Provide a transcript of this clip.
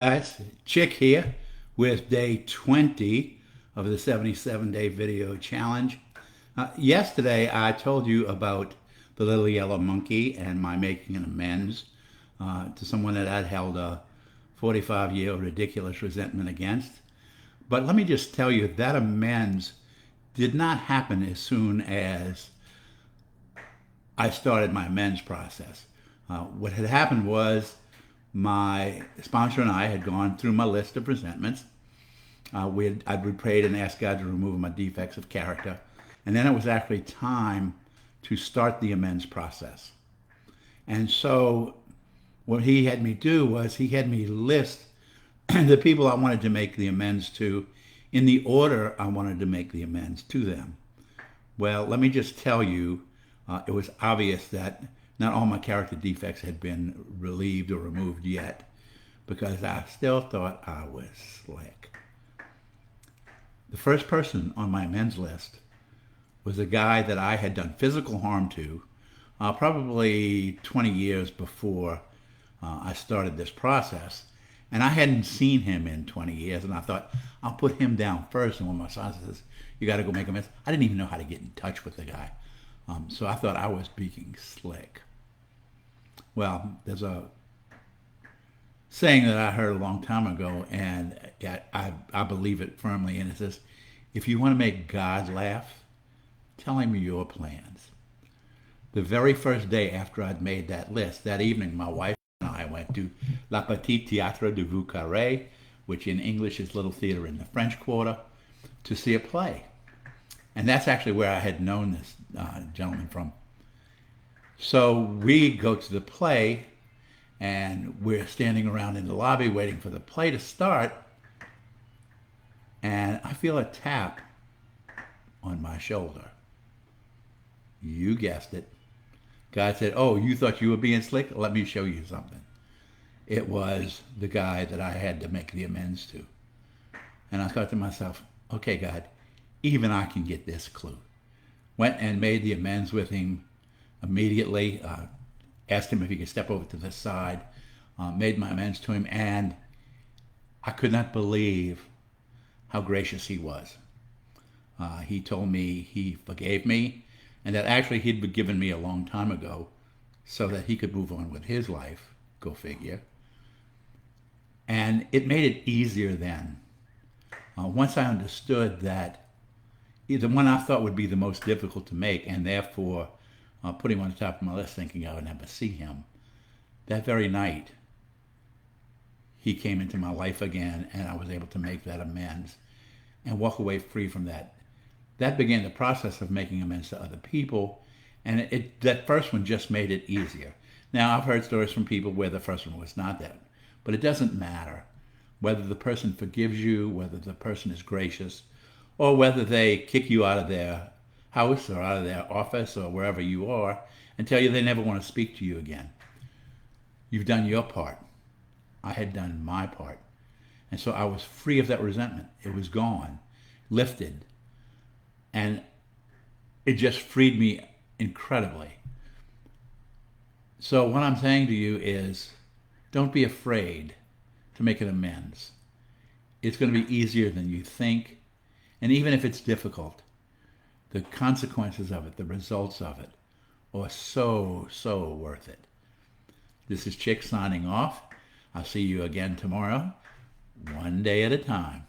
Guys, Chick here with day 20 of the 77-day video challenge. Yesterday I told you about the little yellow monkey and my making an amends to someone that I'd held a 45-year ridiculous resentment against. But let me just tell you that amends did not happen as soon as I started my amends process. What had happened was my sponsor and I had gone through my list of resentments. I'd prayed and asked God to remove my defects of character. And then it was actually time to start the amends process. And so what he had me do was he had me list the people I wanted to make the amends to in the order I wanted to make the amends to them. Well, let me just tell you, it was obvious that not all my character defects had been relieved or removed yet, because I still thought I was slick. The first person on my amends list was a guy that I had done physical harm to probably 20 years before I started this process. And I hadn't seen him in 20 years, and I thought, I'll put him down first. And when my son says, you got to go make amends, I didn't even know how to get in touch with the guy. So I thought I was being slick. Well, there's a saying that I heard a long time ago, and I believe it firmly, and it says, if you want to make God laugh, tell him your plans. The very first day after I'd made that list, that evening, my wife and I went to La Petite Théâtre de Vieux Carré, which in English is Little Theater in the French Quarter, to see a play. And that's actually where I had known this gentleman from. So we go to the play, and we're standing around in the lobby waiting for the play to start, and I feel a tap on my shoulder. You guessed it. God said, oh, you thought you were being slick? Let me show you something. It was the guy that I had to make the amends to. And I thought to myself, okay, God, even I can get this clue. Went and made the amends with him immediately, asked him if he could step over to the side, made my amends to him, and I could not believe how gracious he was. He told me he forgave me, and that actually he'd been given me a long time ago so that he could move on with his life, go figure. And it made it easier then. Once I understood that the one I thought would be the most difficult to make, and therefore put him on the top of my list thinking I would never see him, that very night he came into my life again, and I was able to make that amends and walk away free from that. That began the process of making amends to other people, and that first one just made it easier. Now, I've heard stories from people where the first one was not that, but it doesn't matter whether the person forgives you, whether the person is gracious, or whether they kick you out of their house or out of their office or wherever you are and tell you they never want to speak to you again. You've done your part. I had done my part. And so I was free of that resentment. It was gone, lifted. And it just freed me incredibly. So what I'm saying to you is, don't be afraid to make an amends. It's going to be easier than you think. And even if it's difficult, the consequences of it, the results of it, are so, so worth it. This is Chick signing off. I'll see you again tomorrow, one day at a time.